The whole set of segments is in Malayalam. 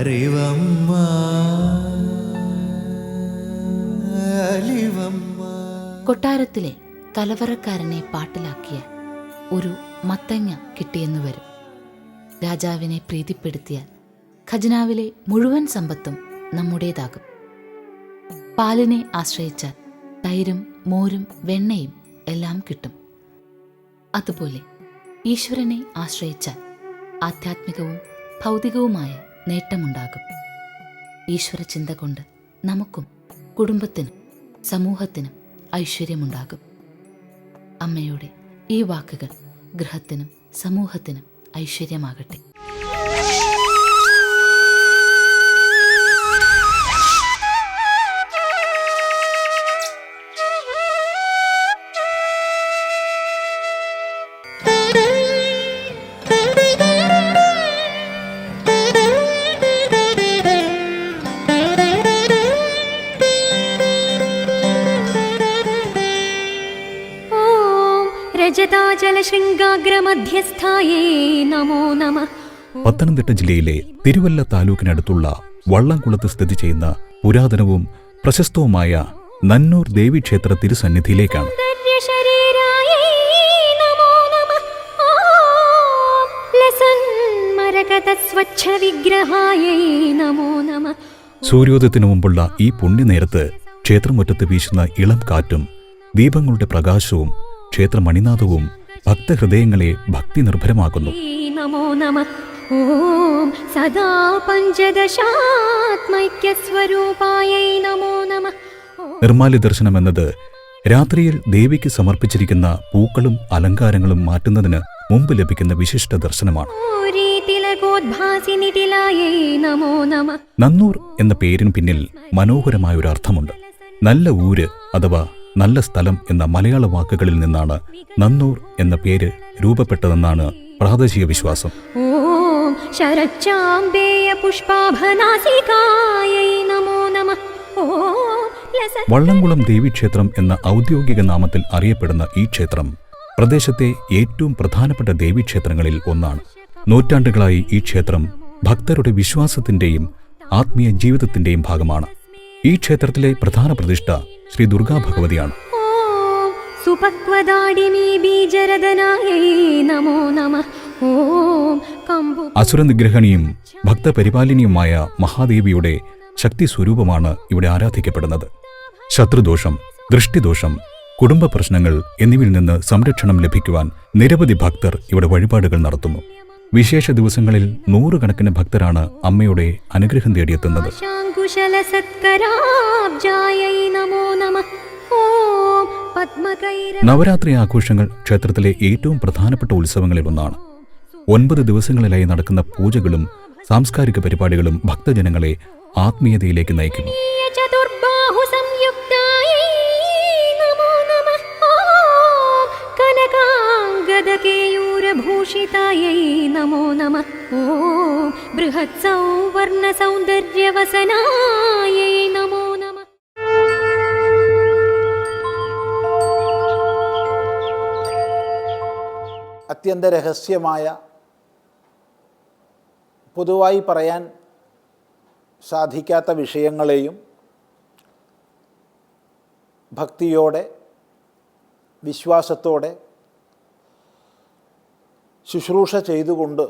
അറിവമ്മ അലിവമ്മ. കൊട്ടാരത്തിലെ കലവറക്കാരനെ പാട്ടിലാക്കിയ ഒരു മത്തങ്ങ കിട്ടിയെന്നു വരും. രാജാവിനെ പ്രീതിപ്പെടുത്തിയാൽ ഖജനാവിലെ മുഴുവൻ സമ്പത്തും നമ്മുടേതാകും. പാലിനെ ആശ്രയിച്ചാൽ തൈരും മോരും വെണ്ണയും എല്ലാം കിട്ടും. അതുപോലെ ഈശ്വരനെ ആശ്രയിച്ചാൽ ആധ്യാത്മികവും ഭൗതികവുമായ നേട്ടമുണ്ടാകും. ഈശ്വര ചിന്ത കൊണ്ട് നമുക്കും കുടുംബത്തിനും സമൂഹത്തിനും ഐശ്വര്യമുണ്ടാകും. അമ്മയുടെ ഈ വാക്കുകൾ ഗൃഹത്തിനും സമൂഹത്തിനും ഐശ്വര്യമാകട്ടെ. പത്തനംതിട്ട ജില്ലയിലെ തിരുവല്ല താലൂക്കിനടുത്തുള്ള വള്ളംകുളത്ത് സ്ഥിതി ചെയ്യുന്ന പുരാതനവും പ്രശസ്തവുമായ നന്നൂർ ദേവീക്ഷേത്ര തിരുസന്നിധിയിലേക്കാണ്. സൂര്യോദയത്തിനു മുമ്പുള്ള ഈ പുണ്യനേരത്ത് ക്ഷേത്രമുറ്റത്ത് വീശുന്ന ഇളം കാറ്റും ദീപങ്ങളുടെ പ്രകാശവും ക്ഷേത്രമണിനാഥവും ഭക്തഹൃദയങ്ങളെ ഭക്തി നിർഭരമാക്കുന്നു. നിർമ്മാല്യ ദർശനം എന്നത് രാത്രിയിൽ ദേവിക്ക് സമർപ്പിച്ചിരിക്കുന്ന പൂക്കളും അലങ്കാരങ്ങളും മാറ്റുന്നതിന് മുമ്പ് ലഭിക്കുന്ന വിശിഷ്ട ദർശനമാണ്. നന്നൂർ എന്ന പേരിന് പിന്നിൽ മനോഹരമായൊരു അർത്ഥമുണ്ട്. നല്ല ഊര് അഥവാ നല്ല സ്ഥലം എന്ന മലയാള വാക്കുകളിൽ നിന്നാണ് നന്നൂർ എന്ന പേര് രൂപപ്പെട്ടതെന്നാണ് പ്രാദേശിക വിശ്വാസം. വള്ളംകുളം ദേവീക്ഷേത്രം എന്ന ഔദ്യോഗിക നാമത്തിൽ അറിയപ്പെടുന്ന ഈ ക്ഷേത്രം പ്രദേശത്തെ ഏറ്റവും പ്രധാനപ്പെട്ട ദേവീക്ഷേത്രങ്ങളിൽ ഒന്നാണ്. നൂറ്റാണ്ടുകളായി ഈ ക്ഷേത്രം ഭക്തരുടെ വിശ്വാസത്തിന്റെയും ആത്മീയ ജീവിതത്തിന്റെയും ഭാഗമാണ്. ഈ ക്ഷേത്രത്തിലെ പ്രധാന പ്രതിഷ്ഠ ശ്രീ ദുർഗാ ഭഗവതിയാണ്. അസുരനിഗ്രഹണിയും ഭക്തപരിപാലിനിയുമായ മഹാദേവിയുടെ ശക്തി സ്വരൂപമാണ് ഇവിടെ ആരാധിക്കപ്പെടുന്നത്. ശത്രുദോഷം, ദൃഷ്ടിദോഷം, കുടുംബ പ്രശ്നങ്ങൾ എന്നിവയിൽ നിന്ന് സംരക്ഷണം ലഭിക്കുവാൻ നിരവധി ഭക്തർ ഇവിടെ വഴിപാടുകൾ നടത്തുന്നു. വിശേഷ ദിവസങ്ങളിൽ നൂറുകണക്കിന് ഭക്തരാണ് അമ്മയുടെ അനുഗ്രഹം തേടിയെത്തുന്നത്. നവരാത്രി ആഘോഷങ്ങൾ ക്ഷേത്രത്തിലെ ഏറ്റവും പ്രധാനപ്പെട്ട ഉത്സവങ്ങളിൽ ഒന്നാണ്. 9 ദിവസങ്ങളിലായി നടക്കുന്ന പൂജകളും സാംസ്കാരിക പരിപാടികളും ഭക്തജനങ്ങളെ ആത്മീയതയിലേക്ക് നയിക്കുന്നു. അത്യന്തരഹസ്യമായ, പൊതുവായി പറയാൻ സാധിക്കാത്ത വിഷയങ്ങളെയും ഭക്തിയോടെ വിശ്വാസത്തോടെ ശുശ്രൂഷ ചെയ്തുകൊണ്ട്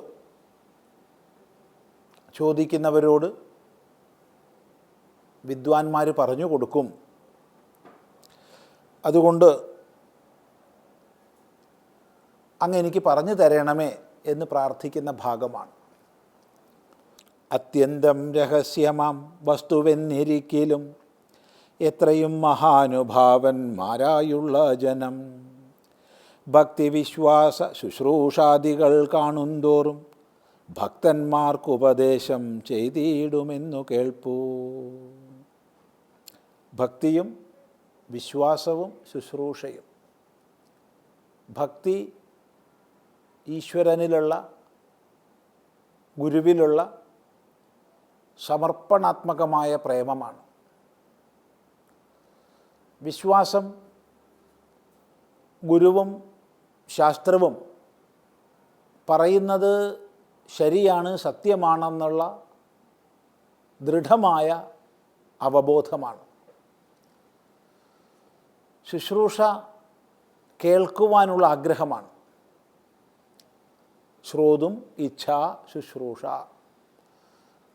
ചോദിക്കുന്നവരോട് വിദ്വാൻമാർ പറഞ്ഞു കൊടുക്കും. അതുകൊണ്ട് അങ്ങ് എനിക്ക് പറഞ്ഞു തരണമേ എന്ന് പ്രാർത്ഥിക്കുന്ന ഭാഗമാണ്. അത്യന്തം രഹസ്യമാം വസ്തുവെന്നിരിക്കലും എത്രയും മഹാനുഭാവന്മാരായുള്ള ജനം ഭക്തിവിശ്വാസ ശുശ്രൂഷാദികൾ കാണുന്തോറും ഭക്തന്മാർക്കുപദേശം ചെയ്തിടുമെന്നു കേൾപ്പൂ. ഭക്തിയും വിശ്വാസവും ശുശ്രൂഷയും. ഭക്തി ഈശ്വരനിലുള്ള, ഗുരുവിലുള്ള സമർപ്പണാത്മകമായ പ്രേമമാണ്. വിശ്വാസം ഗുരുവും ശാസ്ത്രവും പറയുന്നത് ശരിയാണ്, സത്യമാണെന്നുള്ള ദൃഢമായ അവബോധമാണ്. ശുശ്രൂഷ കേൾക്കുവാനുള്ള ആഗ്രഹമാണ്. ശ്രോതും ഇച്ഛ ശുശ്രൂഷ,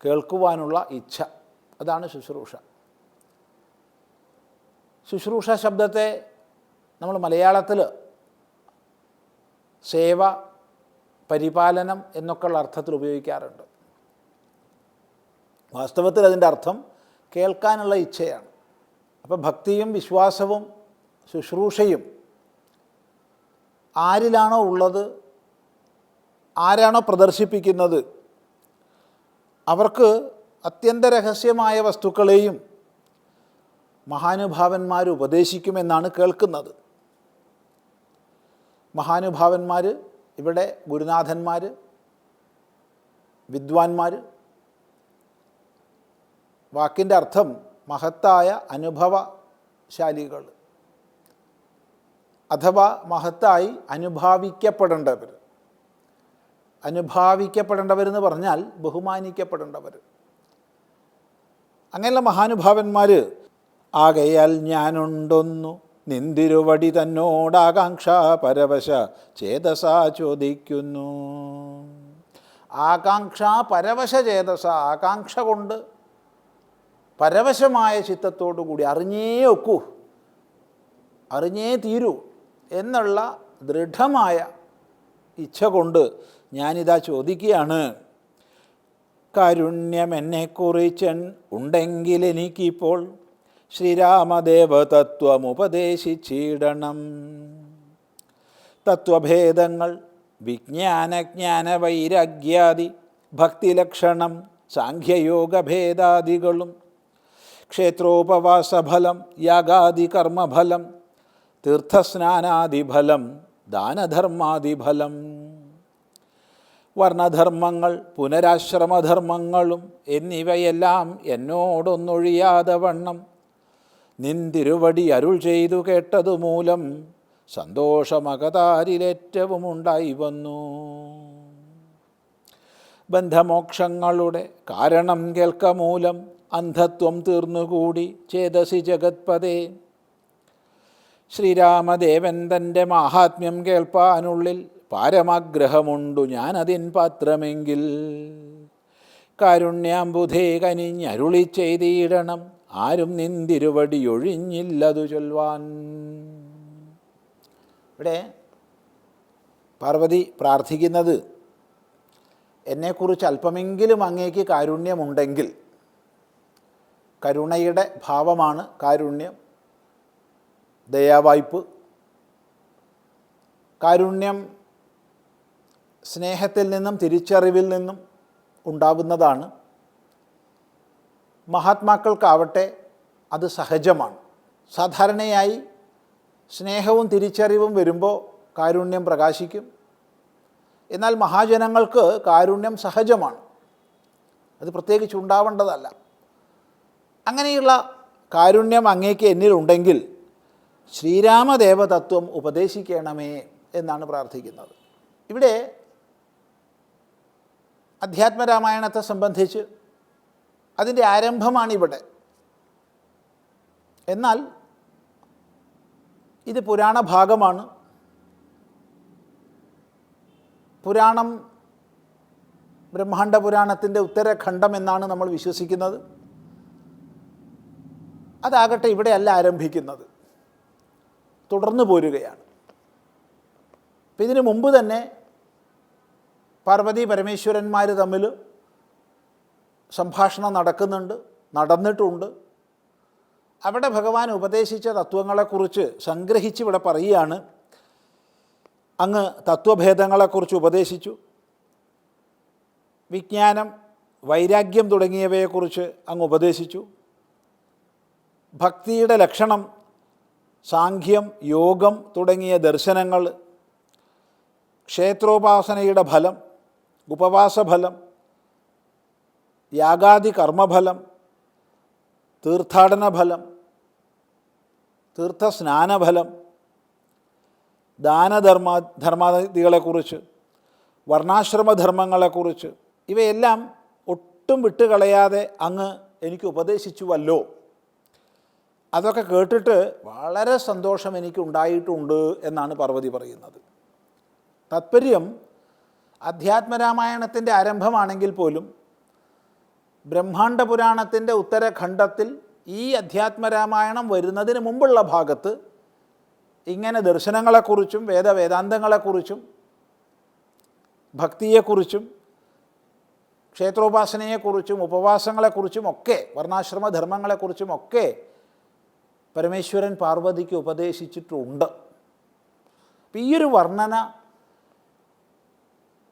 കേൾക്കുവാനുള്ള ഇച്ഛ, അതാണ് ശുശ്രൂഷ. ശുശ്രൂഷ ശബ്ദത്തെ നമ്മൾ മലയാളത്തിൽ സേവ, പരിപാലനം എന്നൊക്കെയുള്ള അർത്ഥത്തിൽ ഉപയോഗിക്കാറുണ്ട്. വാസ്തവത്തിൽ അതിൻ്റെ അർത്ഥം കേൾക്കാനുള്ള ഇച്ഛയാണ്. അപ്പോൾ ഭക്തിയും വിശ്വാസവും ശുശ്രൂഷയും ആരിലാണോ ഉള്ളത്, ആരാണോ പ്രദർശിപ്പിക്കുന്നത്, അവർക്ക് അത്യന്തരഹസ്യമായ വസ്തുക്കളെയും മഹാനുഭാവന്മാർ ഉപദേശിക്കുമെന്നാണ് കേൾക്കുന്നത്. മഹാനുഭാവന്മാർ ഇവിടെ ഗുരുനാഥന്മാർ, വിദ്വാൻമാർ. വാക്കിൻ്റെ അർത്ഥം മഹത്തായ അനുഭവശാലികൾ, അഥവാ മഹത്തായി അനുഭാവിക്കപ്പെടേണ്ടവർ. അനുഭാവിക്കപ്പെടേണ്ടവരെന്ന് പറഞ്ഞാൽ ബഹുമാനിക്കപ്പെടേണ്ടവർ. അങ്ങനെയുള്ള മഹാനുഭാവന്മാർ ആകയാൽ ഞാനുണ്ടൊന്നു നിന്തിരുവടി തന്നോടാകാംക്ഷ പരവശ ചേതസ ചോദിക്കുന്നു. ആകാംക്ഷ പരവശ ചേതസ, ആകാംക്ഷ കൊണ്ട് പരവശമായ ചിത്തത്തോടു കൂടി അറിഞ്ഞേ ഒക്കൂ, അറിഞ്ഞേ തീരൂ എന്നുള്ള ദൃഢമായ ഇച്ഛ കൊണ്ട് ഞാനിതാ ചോദിക്കുകയാണ്. കാരുണ്യം എന്നെക്കുറിച്ചൻ ഉണ്ടെങ്കിൽ എനിക്കിപ്പോൾ ശ്രീരാമദേവതത്വമുപദേശിച്ചിടണം. തത്വഭേദങ്ങൾ വിജ്ഞാനജ്ഞാന വൈരാഗ്യാദി ഭക്തിലക്ഷണം സാഖ്യയോഗഭേദാദികളും ക്ഷേത്രോപവാസഫലം യാഗാദി കർമ്മഫലം തീർത്ഥസ്നാനാദിഫലം ദാനധർമാദിഫലം വർണ്ണധർമ്മങ്ങൾ പുനരാശ്രമധർമ്മങ്ങളും എന്നിവയെല്ലാം എന്നോടൊന്നൊഴിയാതെ വണ്ണം നിന്തിരുവടി അരുൾ ചെയ്തു കേട്ടതുമൂലം സന്തോഷമകതാരിലേറ്റവും ഉണ്ടായി വന്നു. ബന്ധമോക്ഷങ്ങളുടെ കാരണം കേൾക്കമൂലം അന്ധത്വം തീർന്നുകൂടി ചേതസി ജഗത്പദേ. ശ്രീരാമദേവൻ തൻ്റെ മാഹാത്മ്യം കേൾപ്പാനുള്ളിൽ പാരമാഗ്രഹമുണ്ടു ഞാനതിൻ പാത്രമെങ്കിൽ കാരുണ്യാംബുധേ കനിഞ്ഞരുളി ചെയ്തിടണം ആരും നിന്തിരുവടി ഒഴിഞ്ഞില്ലതു ചൊൽവാൻ. ഇവിടെ പാർവതി പ്രാർത്ഥിക്കുന്നത് എന്നെക്കുറിച്ച് അല്പമെങ്കിലും അങ്ങേക്ക് കാരുണ്യമുണ്ടെങ്കിൽ, കരുണയുടെ ഭാവമാണ് കാരുണ്യം, ദയാവായ്പ്. കാരുണ്യം സ്നേഹത്തിൽ നിന്നും തിരിച്ചറിവിൽ നിന്നും ഉണ്ടാവുന്നതാണ്. മഹാത്മാക്കൾക്കാവട്ടെ അത് സഹജമാണ്. സാധാരണയായി സ്നേഹവും തിരിച്ചറിവും വരുമ്പോൾ കാരുണ്യം പ്രകാശിക്കും. എന്നാൽ മഹാജനങ്ങൾക്ക് കാരുണ്യം സഹജമാണ്, അത് പ്രത്യേകിച്ച് ഉണ്ടാവേണ്ടതല്ല. അങ്ങനെയുള്ള കാരുണ്യം അങ്ങേക്ക് എന്നിലുണ്ടെങ്കിൽ ശ്രീരാമദേവതത്വം ഉപദേശിക്കണമേ എന്നാണ് പ്രാർത്ഥിക്കുന്നത്. ഇവിടെ അധ്യാത്മരാമായണത്തെ സംബന്ധിച്ച് അതിൻ്റെ ആരംഭമാണിവിടെ. എന്നാൽ ഇത് പുരാണ ഭാഗമാണ്. പുരാണം ബ്രഹ്മാണ്ഡ പുരാണത്തിൻ്റെ ഉത്തരഖണ്ഡം എന്നാണ് നമ്മൾ വിശ്വസിക്കുന്നത്. അതാകട്ടെ ഇവിടെയല്ല ആരംഭിക്കുന്നത്, തുടർന്നു പോരുകയാണ്. അപ്പം ഇതിനു മുമ്പ് തന്നെ പാർവതി പരമേശ്വരന്മാർ തമ്മിൽ സംഭാഷണം നടന്നിട്ടുണ്ട്. അവിടെ ഭഗവാൻ ഉപദേശിച്ച തത്വങ്ങളെക്കുറിച്ച് സംഗ്രഹിച്ച് ഇവിടെ പറയുകയാണ്. അങ്ങ് തത്വഭേദങ്ങളെക്കുറിച്ച് ഉപദേശിച്ചു, വിജ്ഞാനം വൈരാഗ്യം തുടങ്ങിയവയെക്കുറിച്ച് അങ്ങ് ഉപദേശിച്ചു, ഭക്തിയുടെ ലക്ഷണം സാഖ്യം യോഗം തുടങ്ങിയ ദർശനങ്ങൾ, ക്ഷേത്രോപാസനയുടെ ഫലം, ഉപവാസഫലം, യാഗാദി കർമ്മഫലം, തീർത്ഥാടനഫലം, തീർത്ഥസ്നാനഫലം, ധർമാദികളെക്കുറിച്ച്, വർണ്ണാശ്രമധർമ്മങ്ങളെക്കുറിച്ച്, ഇവയെല്ലാം ഒട്ടും വിട്ടുകളയാതെ അങ്ങ് എനിക്ക് ഉപദേശിച്ചുവല്ലോ. അതൊക്കെ കേട്ടിട്ട് വളരെ സന്തോഷം എനിക്കുണ്ടായിട്ടുണ്ട് എന്നാണ് പാർവതി പറയുന്നത്. താത്പര്യം അധ്യാത്മരാമായണത്തിൻ്റെ ആരംഭമാണെങ്കിൽ പോലും ബ്രഹ്മാണ്ഡ പുരാണത്തിൻ്റെ ഉത്തരഖണ്ഡത്തിൽ ഈ അധ്യാത്മരാമായണം വരുന്നതിന് മുമ്പുള്ള ഭാഗത്ത് ഇങ്ങനെ ദർശനങ്ങളെക്കുറിച്ചും വേദാന്തങ്ങളെക്കുറിച്ചും ഭക്തിയെക്കുറിച്ചും ക്ഷേത്രോപാസനയെക്കുറിച്ചും ഉപവാസങ്ങളെക്കുറിച്ചും ഒക്കെ വർണ്ണാശ്രമധർമ്മങ്ങളെക്കുറിച്ചും ഒക്കെ പരമേശ്വരൻ പാർവതിക്ക് ഉപദേശിച്ചിട്ടുണ്ട്. ഈ ഒരു വർണ്ണന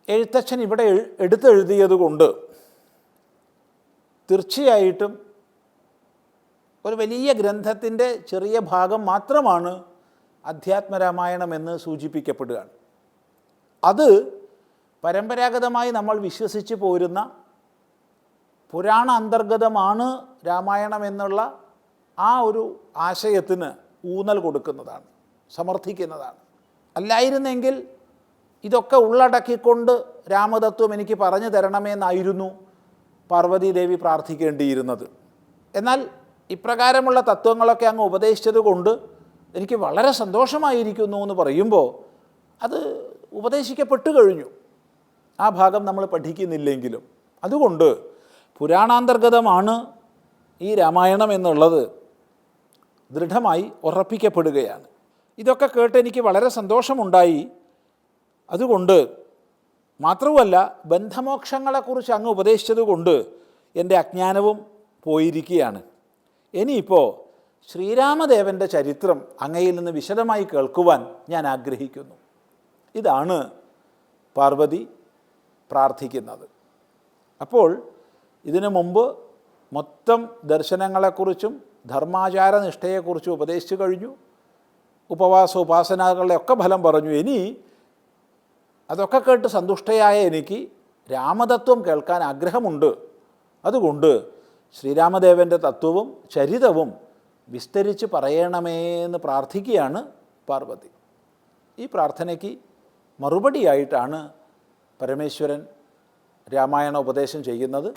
എഴുത്തച്ഛൻ ഇവിടെ എടുത്തെഴുതിയത് കൊണ്ട് തീർച്ചയായിട്ടും ഒരു വലിയ ഗ്രന്ഥത്തിൻ്റെ ചെറിയ ഭാഗം മാത്രമാണ് അധ്യാത്മരാമായണം എന്ന് സൂചിപ്പിക്കപ്പെടുകയാണ്. അത് പരമ്പരാഗതമായി നമ്മൾ വിശ്വസിച്ച് പോരുന്ന പുരാണ അന്തർഗതമാണ് രാമായണം എന്നുള്ള ആ ഒരു ആശയത്തിന് ഊന്നൽ കൊടുക്കുന്നതാണ്, സമർത്ഥിക്കുന്നതാണ്. അല്ലായിരുന്നെങ്കിൽ ഇതൊക്കെ ഉള്ളടക്കിക്കൊണ്ട് രാമതത്വം എനിക്ക് പറഞ്ഞു തരണമെന്നായിരുന്നു പാർവതീദേവി പ്രാർത്ഥിക്കേണ്ടിയിരുന്നത്. എന്നാൽ ഇപ്രകാരമുള്ള തത്വങ്ങളൊക്കെ അങ്ങ് ഉപദേശിച്ചത് കൊണ്ട് എനിക്ക് വളരെ സന്തോഷമായിരിക്കുന്നു എന്ന് പറയുമ്പോൾ അത് ഉപദേശിക്കപ്പെട്ടു കഴിഞ്ഞു. ആ ഭാഗം നമ്മൾ പഠിക്കുന്നില്ലെങ്കിലും അതുകൊണ്ട് പുരാണാന്തർഗതമാണ് ഈ രാമായണം എന്നുള്ളത് ദൃഢമായി ഉറപ്പിക്കപ്പെടുകയാണ്. ഇതൊക്കെ കേട്ട് എനിക്ക് വളരെ സന്തോഷമുണ്ടായി. അതുകൊണ്ട് മാത്രവുമല്ല, ബന്ധമോക്ഷങ്ങളെക്കുറിച്ച് അങ്ങ് ഉപദേശിച്ചത് കൊണ്ട് എൻ്റെ അജ്ഞാനവും പോയിരിക്കുകയാണ്. ഇനിയിപ്പോൾ ശ്രീരാമദേവൻ്റെ ചരിത്രം അങ്ങയിൽ നിന്ന് വിശദമായി കേൾക്കുവാൻ ഞാൻ ആഗ്രഹിക്കുന്നു. ഇതാണ് പാർവതി പ്രാർത്ഥിക്കുന്നത്. അപ്പോൾ ഇതിനു മുമ്പ് മൊത്തം ദർശനങ്ങളെക്കുറിച്ചും ധർമാചാര നിഷ്ഠയെക്കുറിച്ചും ഉപദേശിച്ചു കഴിഞ്ഞു. ഉപവാസ ഉപാസനകളുടെ ഒക്കെ ഫലം പറഞ്ഞു. ഇനി അതൊക്കെ കേട്ട് സന്തുഷ്ടയായ എനിക്ക് രാമതത്വം കേൾക്കാൻ ആഗ്രഹമുണ്ട്. അതുകൊണ്ട് ശ്രീരാമദേവൻ്റെ തത്വവും ചരിതവും വിസ്തരിച്ച് പറയണമേ എന്ന് പ്രാർത്ഥിക്കുകയാണ് പാർവതി. ഈ പ്രാർത്ഥനയ്ക്ക് മറുപടിയായിട്ടാണ് പരമേശ്വരൻ രാമായണ ഉപദേശം ചെയ്യുന്നത്.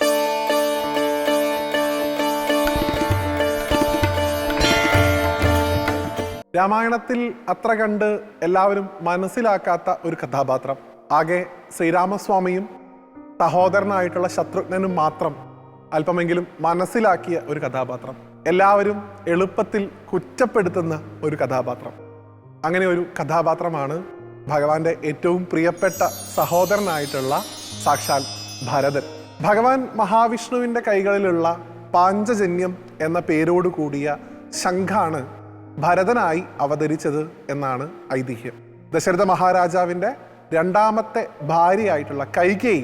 രാമായണത്തിൽ അത്ര കണ്ട് എല്ലാവരും മനസ്സിലാക്കാത്ത ഒരു കഥാപാത്രം, ആകെ ശ്രീരാമസ്വാമിയും സഹോദരനായിട്ടുള്ള ശത്രുഘ്നനും മാത്രം അല്പമെങ്കിലും മനസ്സിലാക്കിയ ഒരു കഥാപാത്രം, എല്ലാവരും എളുപ്പത്തിൽ കുറ്റപ്പെടുത്തുന്ന ഒരു കഥാപാത്രം. അങ്ങനെ ഒരു കഥാപാത്രമാണ് ഭഗവാന്റെ ഏറ്റവും പ്രിയപ്പെട്ട സഹോദരനായിട്ടുള്ള സാക്ഷാൽ ഭരതൻ. ഭഗവാൻ മഹാവിഷ്ണുവിൻ്റെ കൈകളിലുള്ള പാഞ്ചജന്യം എന്ന പേരോട് കൂടിയ ശംഖാണ് ഭരതനായി അവതരിച്ചത് എന്നാണ് ഐതിഹ്യം. ദശരഥ മഹാരാജാവിൻ്റെ രണ്ടാമത്തെ ഭാര്യയായിട്ടുള്ള കൈകേയി,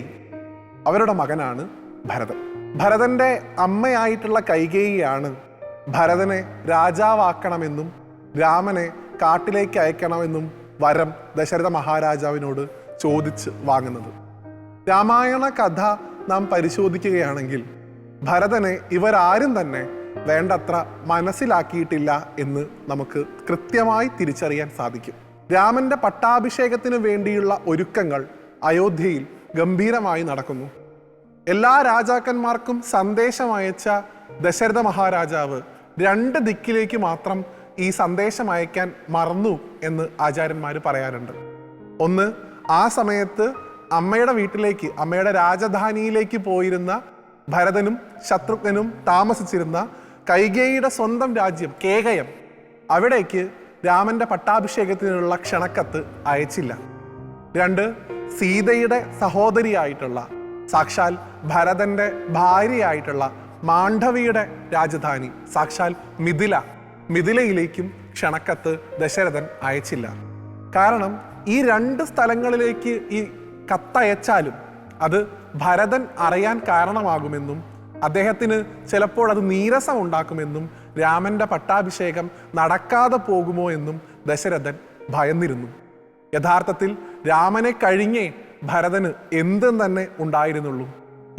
അവരുടെ മകനാണ് ഭരതൻ. ഭരതൻ്റെ അമ്മയായിട്ടുള്ള കൈകേയിയാണ് ഭരതനെ രാജാവാക്കണമെന്നും രാമനെ കാട്ടിലേക്ക് അയക്കണമെന്നും വരം ദശരഥ മഹാരാജാവിനോട് ചോദിച്ച് വാങ്ങുന്നത്. രാമായണ കഥ നാം പരിശോധിക്കുകയാണെങ്കിൽ ഭരതനെ ഇവരാരും തന്നെ വേണ്ടത്ര മനസ്സിലാക്കിയിട്ടില്ല എന്ന് നമുക്ക് കൃത്യമായി തിരിച്ചറിയാൻ സാധിക്കും. രാമന്റെ പട്ടാഭിഷേകത്തിന് വേണ്ടിയുള്ള ഒരുക്കങ്ങൾ അയോധ്യയിൽ ഗംഭീരമായി നടക്കുന്നു. എല്ലാ രാജാക്കന്മാർക്കും സന്ദേശം അയച്ച ദശരഥ മഹാരാജാവ് 2 ദിക്കിലേക്ക് മാത്രം ഈ സന്ദേശം അയക്കാൻ മറന്നു എന്ന് ആചാര്യന്മാർ പറയാറുണ്ട്. ഒന്ന്, ആ സമയത്ത് അമ്മയുടെ വീട്ടിലേക്ക്, അമ്മയുടെ രാജധാനിയിലേക്ക് പോയിരുന്ന ഭരതനും ശത്രുഘ്നനും താമസിച്ചിരുന്ന കൈകേയിയുടെ സ്വന്തം രാജ്യം കേകയം, അവിടേക്ക് രാമന്റെ പട്ടാഭിഷേകത്തിനുള്ള ക്ഷണക്കത്ത് അയച്ചില്ല. 2, സീതയുടെ സഹോദരിയായിട്ടുള്ള സാക്ഷാൽ ഭരതന്റെ ഭാര്യയായിട്ടുള്ള മാണ്ഡവിയുടെ രാജധാനി സാക്ഷാൽ മിഥിലയിലേക്കും ക്ഷണക്കത്ത് ദശരഥൻ അയച്ചില്ല. കാരണം ഈ 2 സ്ഥലങ്ങളിലേക്ക് ഈ കത്തയച്ചാലും അത് ഭരതൻ അറിയാൻ കാരണമാകുമെന്നും അദ്ദേഹത്തിന് ചിലപ്പോൾ അത് നീരസം ഉണ്ടാക്കുമെന്നും രാമന്റെ പട്ടാഭിഷേകം നടക്കാതെ പോകുമോ എന്നും ദശരഥൻ ഭയന്നിരുന്നു. യഥാർത്ഥത്തിൽ രാമനെ കഴിഞ്ഞേ ഭരതന് എന്തും തന്നെ ഉണ്ടായിരുന്നുള്ളൂ.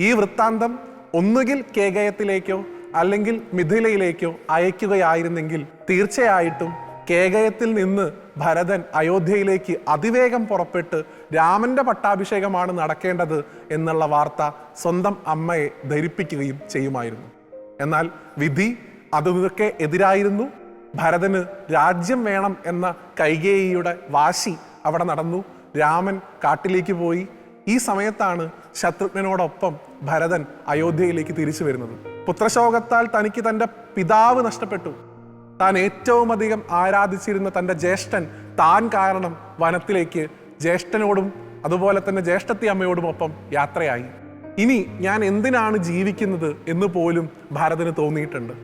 ഈ വൃത്താന്തം ഒന്നുകിൽ കേകയത്തിലേക്കോ അല്ലെങ്കിൽ മിഥിലയിലേക്കോ അയക്കുകയായിരുന്നെങ്കിൽ തീർച്ചയായിട്ടും കേകയത്തിൽ നിന്ന് ഭരതൻ അയോധ്യയിലേക്ക് അതിവേഗം പുറപ്പെട്ട് രാമന്റെ പട്ടാഭിഷേകമാണ് നടക്കേണ്ടത് എന്നുള്ള വാർത്ത സ്വന്തം അമ്മയെ ധരിപ്പിക്കുകയും ചെയ്യുമായിരുന്നു. എന്നാൽ വിധി അതൊക്കെ എതിരായിരുന്നു. ഭരതന് രാജ്യം വേണം എന്ന കൈകേയിയുടെ വാശി അവിടെ നടന്നു. രാമൻ കാട്ടിലേക്ക് പോയി. ഈ സമയത്താണ് ശത്രുഘ്നനോടൊപ്പം ഭരതൻ അയോധ്യയിലേക്ക് തിരിച്ചു വരുന്നത്. പുത്രശോകത്താൽ തനിക്ക് തൻ്റെ പിതാവ് നഷ്ടപ്പെട്ടു. താൻ ഏറ്റവും അധികം ആരാധിച്ചിരുന്ന തൻ്റെ ജ്യേഷ്ഠൻ താൻ കാരണം വനത്തിലേക്ക് ജ്യേഷ്ഠനോടും അതുപോലെ തന്നെ ജ്യേഷ്ഠത്തി അമ്മയോടുമൊപ്പം യാത്രയായി. ഇനി ഞാൻ എന്തിനാണ് ജീവിക്കുന്നത് എന്ന് പോലും ഭരതന് തോന്നിയിട്ടുണ്ട്.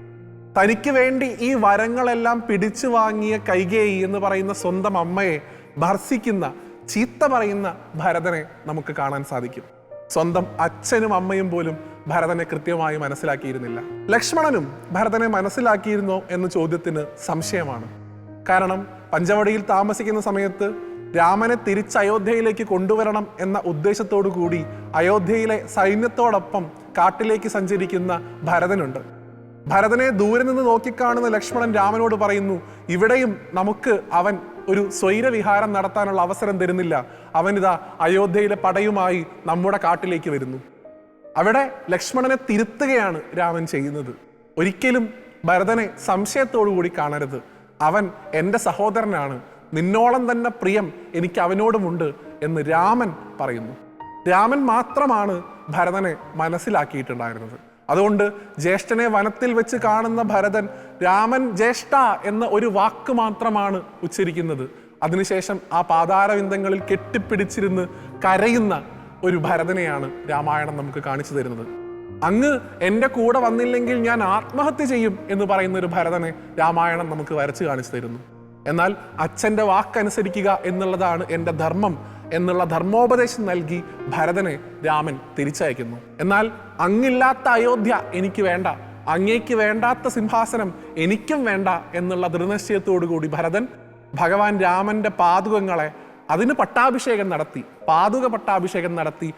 തനിക്ക് വേണ്ടി ഈ വരങ്ങളെല്ലാം പിടിച്ചു വാങ്ങിയ കൈകേയി എന്ന് പറയുന്ന സ്വന്തം അമ്മയെ ഭർസിക്കുന്ന, ചീത്ത പറയുന്ന ഭരതനെ നമുക്ക് കാണാൻ സാധിക്കും. സ്വന്തം അച്ഛനും അമ്മയും പോലും ഭരതനെ കൃത്യമായി മനസ്സിലാക്കിയിരുന്നില്ല. ലക്ഷ്മണനും ഭരതനെ മനസ്സിലാക്കിയിരുന്നോ എന്ന ചോദ്യത്തിന് സംശയമാണ്. കാരണം പഞ്ചവടിയിൽ താമസിക്കുന്ന സമയത്ത് രാമനെ തിരിച്ച് അയോധ്യയിലേക്ക് കൊണ്ടുവരണം എന്ന ഉദ്ദേശത്തോടു കൂടി അയോധ്യയിലെ സൈന്യത്തോടൊപ്പം കാട്ടിലേക്ക് സഞ്ചരിക്കുന്ന ഭരതനുണ്ട്. ഭരതനെ ദൂരെ നിന്ന് നോക്കിക്കാണുന്ന ലക്ഷ്മണൻ രാമനോട് പറയുന്നു, ഇവിടെയും നമുക്ക് അവൻ ഒരു സ്വൈരവിഹാരം നടത്താനുള്ള അവസരം തരുന്നില്ല. അവനിതാ അയോധ്യയിലെ പടയുമായി നമ്മുടെ കാട്ടിലേക്ക് വരുന്നു. അവിടെ ലക്ഷ്മണനെ തിരുത്തുകയാണ് രാമൻ ചെയ്യുന്നത്. ഒരിക്കലും ഭരതനെ സംശയത്തോടു കൂടി കാണരുത്. അവൻ എൻ്റെ സഹോദരനാണ്, നിന്നോളം തന്നെ പ്രിയം എനിക്ക് അവനോടുമുണ്ട് എന്ന് രാമൻ പറയുന്നു. രാമൻ മാത്രമാണ് ഭരതനെ മനസ്സിലാക്കിയിട്ടുണ്ടായിരുന്നത്. അതുകൊണ്ട് ജ്യേഷ്ഠനെ വനത്തിൽ വെച്ച് കാണുന്ന ഭരതൻ രാമൻ ജ്യേഷ്ഠ എന്ന ഒരു വാക്ക് മാത്രമാണ് ഉച്ചരിക്കുന്നത്. അതിനുശേഷം ആ പാതാരവിന്ദങ്ങളിൽ കെട്ടിപ്പിടിച്ചിരുന്ന് കരയുന്ന ഒരു ഭരതനെയാണ് രാമായണം നമുക്ക് കാണിച്ചു തരുന്നത്. അങ്ങ് എൻ്റെ കൂടെ വന്നില്ലെങ്കിൽ ഞാൻ ആത്മഹത്യ ചെയ്യും എന്ന് പറയുന്ന ഒരു ഭരതനെ രാമായണം നമുക്ക് വരച്ച് കാണിച്ചു തരുന്നു. എന്നാൽ അച്ഛൻ്റെ വാക്കനുസരിക്കുക എന്നുള്ളതാണ് എൻ്റെ ധർമ്മം എന്നുള്ള ധർമ്മോപദേശം നൽകി ഭരതനെ രാമൻ തിരിച്ചയക്കുന്നു. എന്നാൽ അങ്ങില്ലാത്ത അയോധ്യ എനിക്ക് വേണ്ട, അങ്ങേക്ക് വേണ്ടാത്ത സിംഹാസനം എനിക്കും വേണ്ട എന്നുള്ള ദൃഢനിശ്ചയത്തോടു കൂടി ഭരതൻ ഭഗവാൻ രാമന്റെ പാതുകങ്ങളെ അതിന് പട്ടാഭിഷേകം നടത്തി, പാതുക പട്ടാഭിഷേകം നടത്തി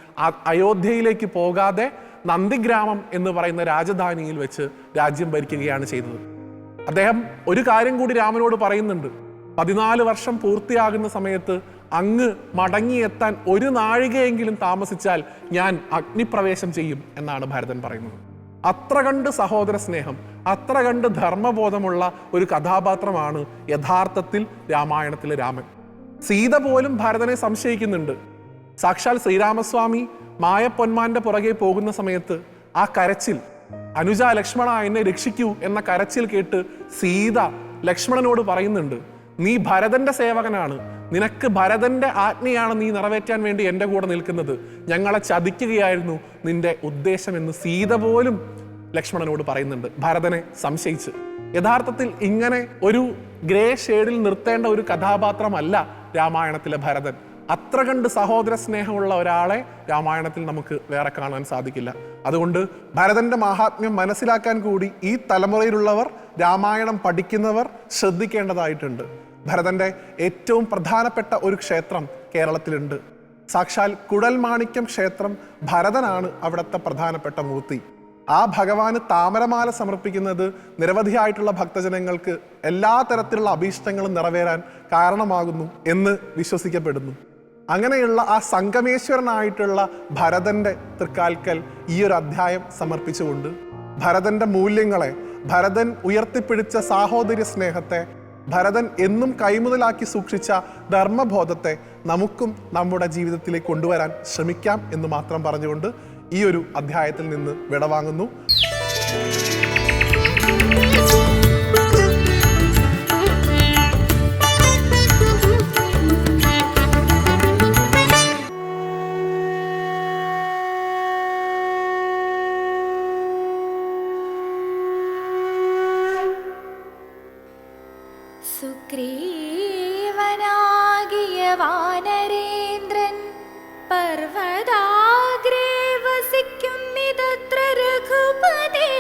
അയോധ്യയിലേക്ക് പോകാതെ നന്ദിഗ്രാമം എന്ന് പറയുന്ന രാജധാനിയിൽ വെച്ച് രാജ്യം ഭരിക്കുകയാണ് ചെയ്തത്. അദ്ദേഹം ഒരു കാര്യം കൂടി രാമനോട് പറയുന്നുണ്ട്. 14 വർഷം പൂർത്തിയാകുന്ന സമയത്ത് അങ്ങ് മടങ്ങിയെത്താൻ ഒരു നാഴികയെങ്കിലും താമസിച്ചാൽ ഞാൻ അഗ്നിപ്രവേശം ചെയ്യും എന്നാണ് ഭരതൻ പറയുന്നത്. അത്ര കണ്ട് സഹോദര സ്നേഹം, അത്ര കണ്ട് ധർമ്മബോധമുള്ള ഒരു കഥാപാത്രമാണ് യഥാർത്ഥത്തിൽ രാമായണത്തിലെ രാമൻ. സീത പോലും ഭരതനെ സംശയിക്കുന്നുണ്ട്. സാക്ഷാൽ ശ്രീരാമസ്വാമി മായപ്പൊന്മാന്റെ പുറകെ പോകുന്ന സമയത്ത് ആ കരച്ചിൽ, അനുജ ലക്ഷ്മണ എന്നെ രക്ഷിക്കൂ എന്ന കരച്ചിൽ കേട്ട് സീത ലക്ഷ്മണനോട് പറയുന്നുണ്ട്, നീ ഭരതന്റെ സേവകനാണ്, നിനക്ക് ഭരതന്റെ ആജ്ഞയാണ് നീ നിറവേറ്റാൻ വേണ്ടി എൻ്റെ കൂടെ നിൽക്കുന്നത്, ഞങ്ങളെ ചതിക്കുകയായിരുന്നു നിന്റെ ഉദ്ദേശം എന്ന് സീത പോലും ലക്ഷ്മണനോട് പറയുന്നുണ്ട്, ഭരതനെ സംശയിച്ച്. യഥാർത്ഥത്തിൽ ഇങ്ങനെ ഒരു ഗ്രേ ഷെയ്ഡിൽ നിർത്തേണ്ട ഒരു കഥാപാത്രമല്ല രാമായണത്തിലെ ഭരതൻ. അത്ര കണ്ട് സഹോദര സ്നേഹമുള്ള ഒരാളെ രാമായണത്തിൽ നമുക്ക് വേറെ കാണാൻ സാധിക്കില്ല. അതുകൊണ്ട് ഭരതന്റെ മഹാത്മ്യം മനസ്സിലാക്കാൻ കൂടി ഈ തലമുറയിലുള്ളവർ, രാമായണം പഠിക്കുന്നവർ ശ്രദ്ധിക്കേണ്ടതായിട്ടുണ്ട്. ഭരതന്റെ ഏറ്റവും പ്രധാനപ്പെട്ട ഒരു ക്ഷേത്രം കേരളത്തിലുണ്ട്. സാക്ഷാൽ കുഴൽമാണിക്യം ക്ഷേത്രം ഭരതനാണ് അവിടുത്തെ പ്രധാനപ്പെട്ട മൂർത്തി. ആ ഭഗവാന് താമരമാല സമർപ്പിക്കുന്നത് നിരവധിയായിട്ടുള്ള ഭക്തജനങ്ങൾക്ക് എല്ലാ തരത്തിലുള്ള അഭീഷ്ടങ്ങളും നിറവേറാൻ കാരണമാകുന്നു എന്ന് വിശ്വസിക്കപ്പെടുന്നു. അങ്ങനെയുള്ള ആ സംഗമേശ്വരനായിട്ടുള്ള ഭരതന്റെ തൃക്കാൽക്കൽ ഈ ഒരു അധ്യായം സമർപ്പിച്ചുകൊണ്ട് ഭരതന്റെ മൂല്യങ്ങളെ, ഭരതൻ ഉയർത്തിപ്പിടിച്ച സാഹോദര്യ സ്നേഹത്തെ, ഭരതൻ എന്നും കൈമുതലാക്കി സൂക്ഷിച്ച ധർമ്മബോധത്തെ നമുക്കും നമ്മുടെ ജീവിതത്തിലേക്ക് കൊണ്ടുവരാൻ ശ്രമിക്കാം എന്ന് മാത്രം പറഞ്ഞുകൊണ്ട് ഈ ഒരു അധ്യായത്തിൽ നിന്ന് വിടവാങ്ങുന്നു. സുഗ്രീവനാകിയ വാനരേന്ദ്രൻ പർവ്വതാഗ്രേ വസിക്കുന്നിതത്ര രഘുപതേ.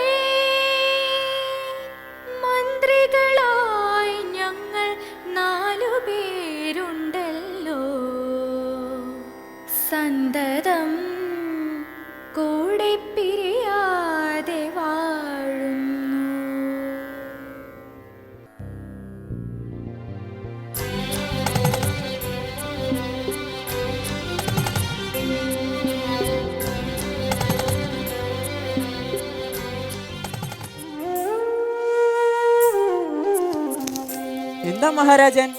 മന്ത്രികളായി ഞങ്ങൾ 4 പേരുണ്ടല്ലോ, സന്തതം കൂടെ പിരിയാതെ വാഴുന്നു. എന്താ മഹാരാജൻ?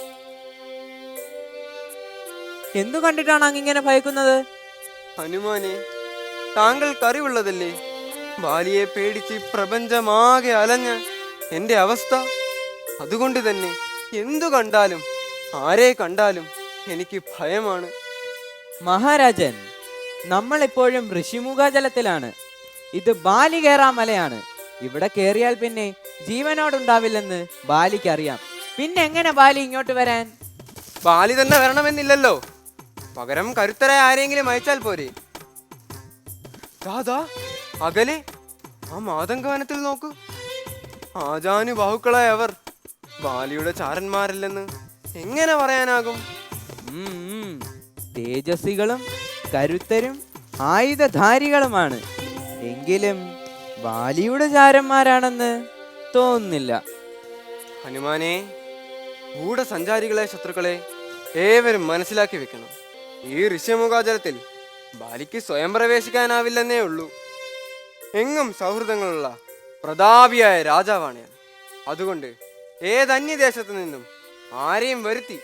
എന്തു കണ്ടിട്ടാണ് അങ്ങിങ്ങനെ ഭയക്കുന്നത്? ഹനുമാനെ, താങ്കൾക്കറിവുള്ളതല്ലേ ബാലിയെ പേടിച്ച് പ്രപഞ്ചമാകെ അലഞ്ഞ എൻ്റെ അവസ്ഥ. അതുകൊണ്ട് തന്നെ എന്തു കണ്ടാലും ആരെ കണ്ടാലും എനിക്ക് ഭയമാണ്. മഹാരാജൻ, നമ്മൾ എപ്പോഴും ഋഷിമുഖജലത്തിലാണ്. ഇത് ബാലി കയറാൻ മലയാണ്. ഇവിടെ കയറിയാൽ പിന്നെ ജീവനോടുണ്ടാവില്ലെന്ന് ബാലിക്കറിയാം. പിന്നെ എങ്ങനെ ബാലി ഇങ്ങോട്ട് വരാൻ? ബാലി തന്നെ വരണമെന്നില്ലല്ലോ, പകരം കരുത്തരായ ആരെങ്കിലും അയച്ചാൽ പോരെ. ദാദാ, അകലെ ആ മാതംഗവനത്തിൽ നോക്കൂ. ആജാനുബാഹുക്കളായ അവർ ബാലിയുടെ ചാരന്മാരല്ലെന്ന് എങ്ങനെ പറയാനാകും? തേജസ്വികളും കരുത്തരും ആയുധധാരികളുമാണ്. എങ്കിലും ബാലിയുടെ ചാരന്മാരാണെന്ന് തോന്നുന്നില്ല. ഹനുമാനെ, ഗൂഢസഞ്ചാരികളെ ശത്രുക്കളെ ഏവരും മനസ്സിലാക്കി വെക്കണം. ഈ ഋഷ്യമുഖാചലത്തിൽ ബാലിക്ക് സ്വയം പ്രവേശിക്കാനാവില്ലെന്നേ ഉള്ളൂ. എങ്ങും സൗഹൃദങ്ങളുള്ള പ്രതാപിയായ രാജാവാണ് ഞാൻ. അതുകൊണ്ട് ഏതന്യദേശത്തു നിന്നും ആരെയും വരുത്തി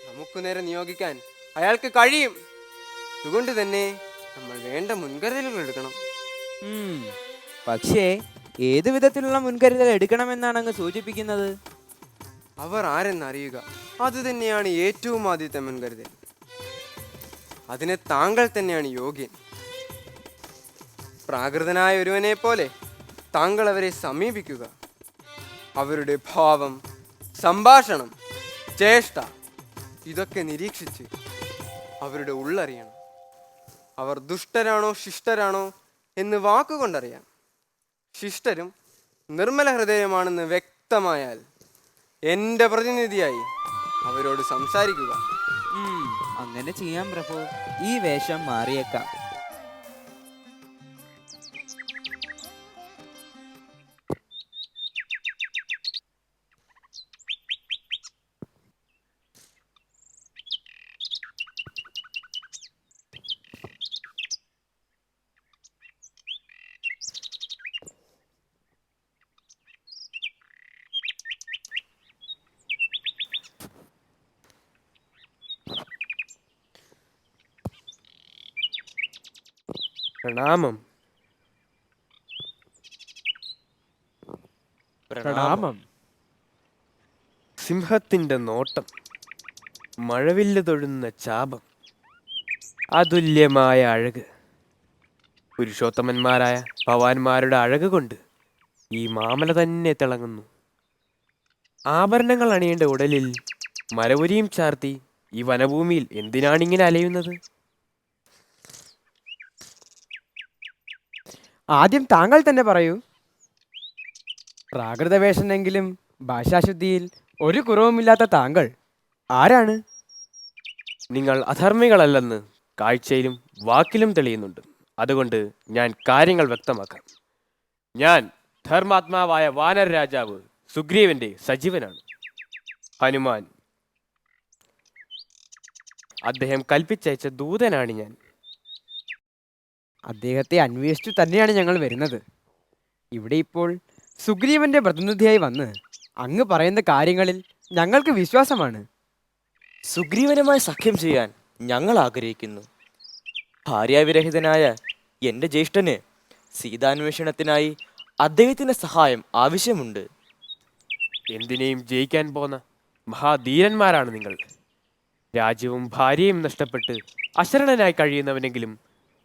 നമുക്ക് നേരെ നിയോഗിക്കാൻ അയാൾക്ക് കഴിയും. അതുകൊണ്ട് തന്നെ നമ്മൾ വേണ്ട മുൻകരുതലുകൾ എടുക്കണം. പക്ഷേ ഏതു വിധത്തിലുള്ള മുൻകരുതൽ എടുക്കണമെന്നാണ് അങ്ങ് സൂചിപ്പിക്കുന്നത്? അവർ ആരെന്നറിയുക, അത് തന്നെയാണ് ഏറ്റവും ആദ്യത്തെ മുൻകരുതൽ. അതിന് താങ്കൾ തന്നെയാണ് യോഗ്യൻ. പ്രാകൃതനായ ഒരുവനെ പോലെ താങ്കൾ അവരെ സമീപിക്കുക. അവരുടെ ഭാവം, സംഭാഷണം, ചേഷ്ട ഇതൊക്കെ നിരീക്ഷിച്ച് അവരുടെ ഉള്ളറിയണം. അവർ ദുഷ്ടരാണോ ശിഷ്ടരാണോ എന്ന് വാക്കുകൊണ്ടറിയാം. ശിഷ്ടരും നിർമ്മല ഹൃദയമാണെന്ന് വ്യക്തമായാൽ എൻ്റെ പ്രതിനിധിയായി അവരോട് സംസാരിക്കുക. അങ്ങനെ ചെയ്യാം പ്രഭു. ഈ വേഷം മാറിയേക്കാം. പ്രണാമം. പ്രണാമം. സിംഹത്തിന്റെ നോട്ടം, മഴവില്ല് തൊഴുന്ന ചാപം, അതുല്യമായ അഴക്. പുരുഷോത്തമന്മാരായ ഭവാന്മാരുടെ അഴക് കൊണ്ട് ഈ മാമല തന്നെ തിളങ്ങുന്നു. ആഭരണങ്ങൾ അണിയേണ്ട ഉടലിൽ മരവുരിയും ചാർത്തി ഈ വനഭൂമിയിൽ എന്തിനാണിങ്ങനെ അലയുന്നത്? ആദ്യം താങ്കൾ തന്നെ പറയൂ. പ്രാകൃതവേഷനെങ്കിലും ഭാഷാശുദ്ധിയിൽ ഒരു കുറവുമില്ലാത്ത താങ്കൾ ആരാണ്? നിങ്ങൾ അധർമ്മികളല്ലെന്ന് കാഴ്ചയിലും വാക്കിലും തെളിയുന്നുണ്ട്. അതുകൊണ്ട് ഞാൻ കാര്യങ്ങൾ വ്യക്തമാക്കാം. ഞാൻ ധർമാത്മാവായ വാനര രാജാവ് സുഗ്രീവന്റെ സജീവനാണ്. ഹനുമാൻ അദ്ദേഹം കൽപ്പിച്ചയച്ച ദൂതനാണ് ഞാൻ. അദ്ദേഹത്തെ അന്വേഷിച്ചു തന്നെയാണ് ഞങ്ങൾ വരുന്നത്. ഇവിടെ ഇപ്പോൾ സുഗ്രീവന്റെ പ്രതിനിധിയായി വന്ന് അങ്ങ് പറയുന്ന കാര്യങ്ങളിൽ ഞങ്ങൾക്ക് വിശ്വാസമാണ്. സുഗ്രീവനുമായി സഖ്യം ചെയ്യാൻ ഞങ്ങൾ ആഗ്രഹിക്കുന്നു. ഭാര്യാവിരഹിതനായ എൻ്റെ ജ്യേഷ്ഠന് സീതാന്വേഷണത്തിനായി അദ്ദേഹത്തിൻ്റെ സഹായം ആവശ്യമുണ്ട്. എന്തിനേയും ജയിക്കാൻ പോന്ന മഹാധീരന്മാരാണ് നിങ്ങൾ. രാജ്യവും ഭാര്യയും നഷ്ടപ്പെട്ട് അശരണനായി കഴിയുന്നവനെങ്കിലും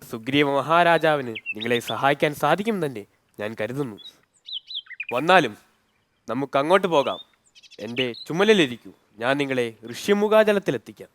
സുഗ്രീവ മഹാരാജാവിന് നിങ്ങളെ സഹായിക്കാൻ സാധിക്കും തന്നെ ഞാൻ കരുതുന്നു. വന്നാലും നമുക്ക് അങ്ങോട്ട് പോകാം. എൻ്റെ ചുമലിലിരിക്കൂ, ഞാൻ നിങ്ങളെ ഋഷ്യമുഖാചലത്തിലെത്തിക്കാം.